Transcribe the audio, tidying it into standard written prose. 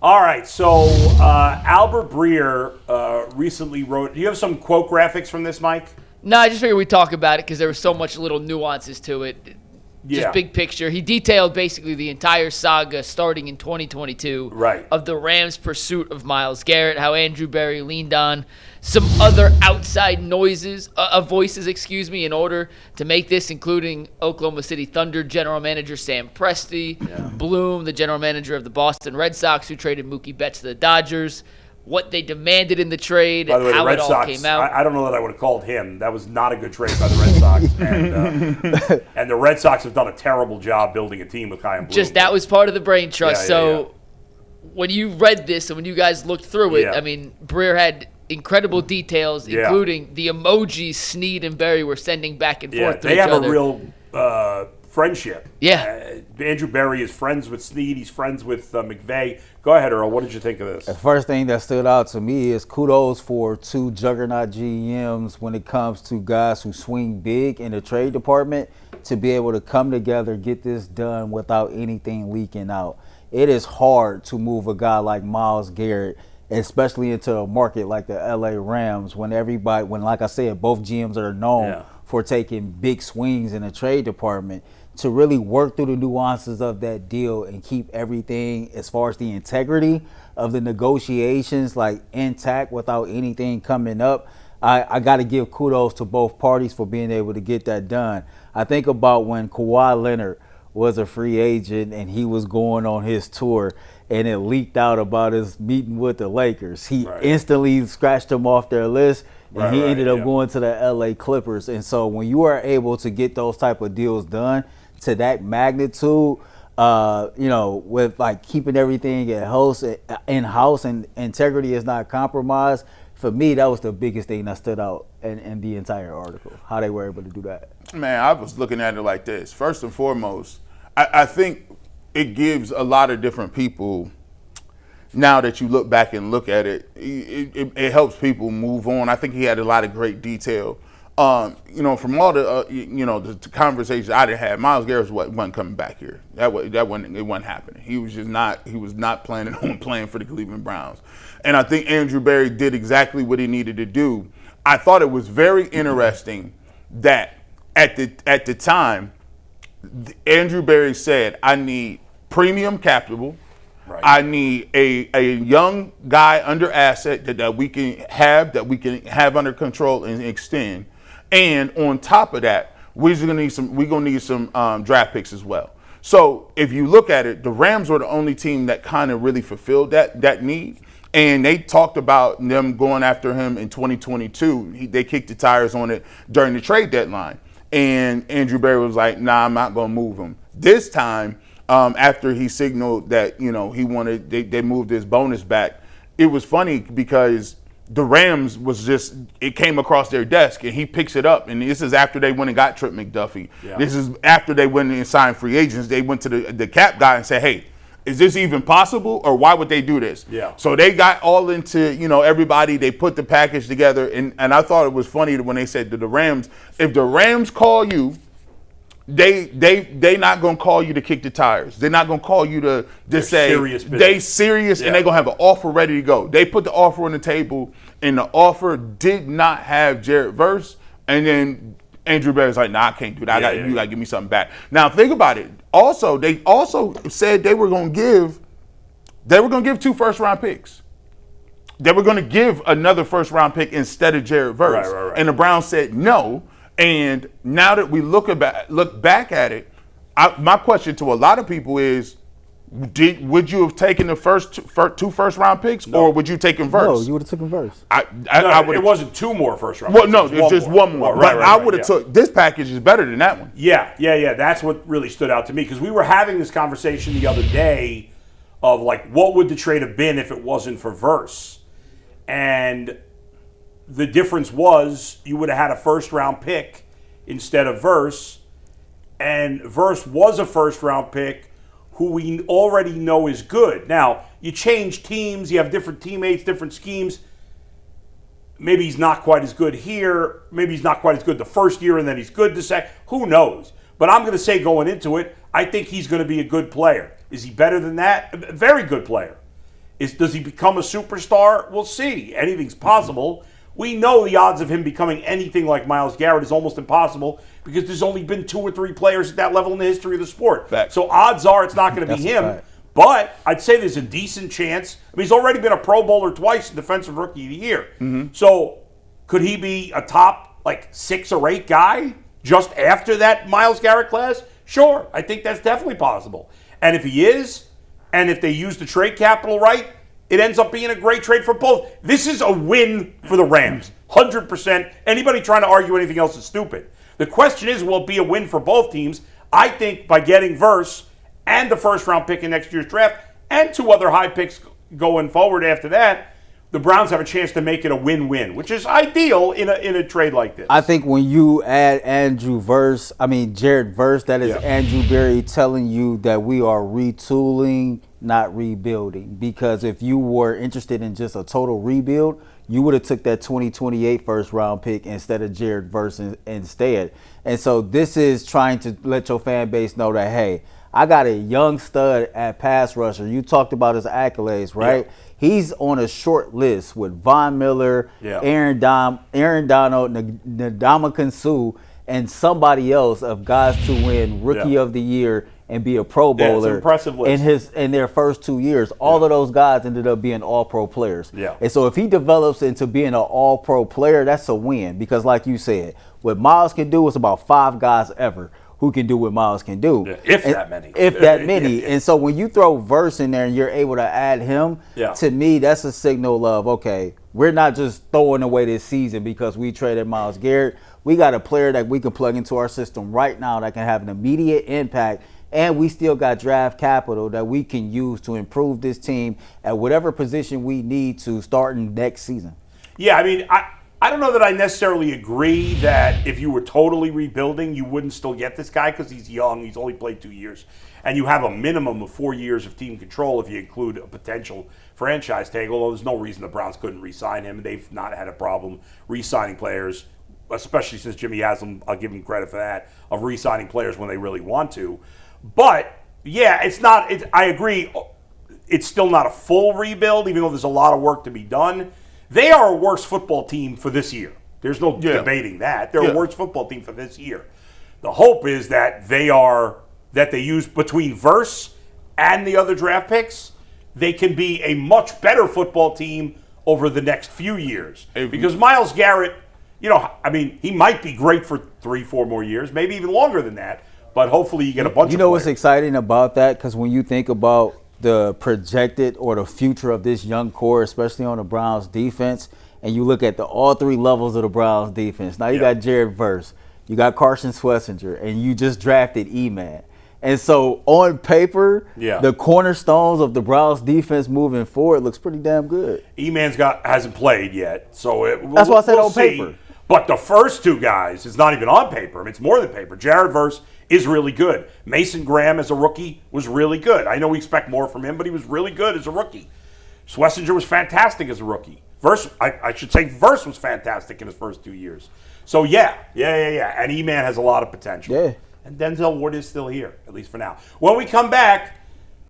All right, so Albert Breer recently wrote. Do you have some quote graphics from this, Mike? No, I just figured we'd talk about it because there was so much little nuances to it. Just big picture. He detailed basically the entire saga starting in 2022 of the Rams' pursuit of Myles Garrett, how Andrew Berry leaned on some other outside voices, in order to make this, including Oklahoma City Thunder general manager Sam Presti, Bloom, the general manager of the Boston Red Sox, who traded Mookie Betts to the Dodgers, what they demanded in the trade, by the way, how the Red it all Sox, came out. I don't know that I would have called him. That was not a good trade by the Red Sox. And the Red Sox have done a terrible job building a team with Chaim Bloom. Just that was part of the brain trust. When you read this and when you guys looked through it, I mean, Breer had incredible details, including the emojis Snead and Berry were sending back and forth to each other. They have a real friendship. Andrew Berry is friends with Snead. He's friends with McVay. Go ahead, Earl. What did you think of this? The first thing that stood out to me is kudos for two juggernaut GMs when it comes to guys who swing big in the trade department to be able to come together, get this done without anything leaking out. It is hard to move a guy like Myles Garrett, especially into a market like the LA Rams, when like I said, both GMs are known for taking big swings in the trade department, to really work through the nuances of that deal and keep everything as far as the integrity of the negotiations like intact without anything coming up. I got to give kudos to both parties for being able to get that done. I think about when Kawhi Leonard was a free agent and he was going on his tour and it leaked out about his meeting with the Lakers. He instantly scratched him off their list. And he ended up going to the LA Clippers. And so when you are able to get those type of deals done to that magnitude, with like keeping everything in-house and integrity is not compromised, for me, that was the biggest thing that stood out in the entire article, how they were able to do that. Man, I was looking at it like this. First and foremost, I think it gives a lot of different people, now that you look back and look at it, it helps people move on. I think he had a lot of great detail. From all the the conversations I did have, Myles Garrett wasn't coming back here. It wasn't happening. He was not planning on playing for the Cleveland Browns. And I think Andrew Berry did exactly what he needed to do. I thought it was very interesting that at the time, Andrew Berry said, I need premium capital. I need a young guy under asset that we can have under control and extend. And on top of that, we're gonna need some draft picks as well. So if you look at it, the Rams were the only team that kind of really fulfilled that need. And they talked about them going after him in 2022. They kicked the tires on it during the trade deadline. And Andrew Berry was like, nah, I'm not going to move him. This time, after he signaled that, they moved his bonus back, it was funny because the Rams it came across their desk and he picks it up. And this is after they went and got Trip McDuffie. Yeah. This is after they went and signed free agents. They went to the cap guy and said, hey, is this even possible, or why would they do this? Yeah. So they got all into, everybody. They put the package together, and I thought it was funny when they said to the Rams, if the Rams call you, they not gonna call you to kick the tires. They're not gonna call you to say they serious and they're gonna have an offer ready to go. They put the offer on the table, and the offer did not have Jared Verse, and then Andrew Berry's like, nah, I can't do that. You gotta give me something back. Now think about it. Also, they also said they were gonna give 2 first-round picks. They were gonna give another first-round pick instead of Jared Verse. Right. And the Browns said no. And now that we look back at it, my question to a lot of people is, would you have taken the first 2 first-round picks, or would you take him first? No, you would have taken first. It wasn't 2 more first-round picks. Well, no, it's just one more. But I would have took this package is better than that one. Yeah. That's what really stood out to me, because we were having this conversation the other day of like, what would the trade have been if it wasn't for Verse? And the difference was you would have had a first-round pick instead of Verse, and Verse was a first-round pick who we already know is good. Now, you change teams, you have different teammates, different schemes. Maybe he's not quite as good here. Maybe he's not quite as good the first year, and then he's good the second. Who knows? But I'm going to say going into it, I think he's going to be a good player. Is he better than that? A very good player. Does he become a superstar? We'll see. Anything's possible. We know the odds of him becoming anything like Myles Garrett is almost impossible because there's only been 2 or 3 players at that level in the history of the sport. Fact. So odds are it's not going to be him. But I'd say there's a decent chance. I mean, he's already been a Pro Bowler twice in Defensive Rookie of the Year. Mm-hmm. So could he be a top, 6 or 8 guy just after that Myles Garrett class? Sure. I think that's definitely possible. And if he is, and if they use the trade capital right, it ends up being a great trade for both. This is a win for the Rams, 100%. Anybody trying to argue anything else is stupid. The question is, will it be a win for both teams? I think by getting Verse and the first-round pick in next year's draft and 2 other high picks going forward after that, the Browns have a chance to make it a win-win, which is ideal in a trade like this. I think when you add Jared Verse, that is Andrew Berry telling you that we are retooling, not rebuilding. Because if you were interested in just a total rebuild, you would have took that 2028 first-round pick instead of Jared Verse instead. And so this is trying to let your fan base know that, hey, I got a young stud at pass rusher. You talked about his accolades, right? Yeah. He's on a short list with Von Miller, Aaron Donald, Ndamukong Suh, and somebody else of guys to win Rookie of the Year and be a Pro Bowler. It's an impressive list. In their first 2 years. All of those guys ended up being All-Pro players. Yeah. And so if he develops into being an All-Pro player, that's a win. Because like you said, what Myles can do is about 5 guys ever who can do what Myles can do. Yeah, if that many. If that many. And so when you throw Verse in there and you're able to add him, to me, that's a signal of, okay, we're not just throwing away this season because we traded Myles Garrett. We got a player that we can plug into our system right now that can have an immediate impact, and we still got draft capital that we can use to improve this team at whatever position we need to starting next season. Yeah, I mean, I don't know that I necessarily agree that if you were totally rebuilding, you wouldn't still get this guy because he's young. He's only played 2 years. And you have a minimum of 4 years of team control if you include a potential franchise tag, although there's no reason the Browns couldn't re-sign him. They've not had a problem re-signing players, especially since Jimmy Haslam, I'll give him credit for that, of re-signing players when they really want to. But, yeah, I agree, it's still not a full rebuild, even though there's a lot of work to be done. They are a worse football team for this year. There's no debating that. They're a worse football team for this year. The hope is that they use between Verse and the other draft picks, they can be a much better football team over the next few years. Because Myles Garrett, he might be great for 3-4 more years, maybe even longer than that. But hopefully you get a bunch of players. What's exciting about that? Because when you think about the projected or the future of this young core, especially on the Browns defense, and you look at all 3 levels of the Browns defense. Now you got Jared Verse, you got Carson Schlesinger, and you just drafted E-Man. And so on paper, the cornerstones of the Browns defense moving forward looks pretty damn good. E-Man's hasn't played yet, so that's why I said on paper. But the first 2 guys, it's not even on paper. I mean, it's more than paper. Jared Verse is really good. Mason Graham as a rookie was really good. I know we expect more from him, but he was really good as a rookie. Schlesinger was fantastic as a rookie. Verse was fantastic in his first 2 years. So, yeah. And E-Man has a lot of potential. Yeah. And Denzel Ward is still here, at least for now. When we come back,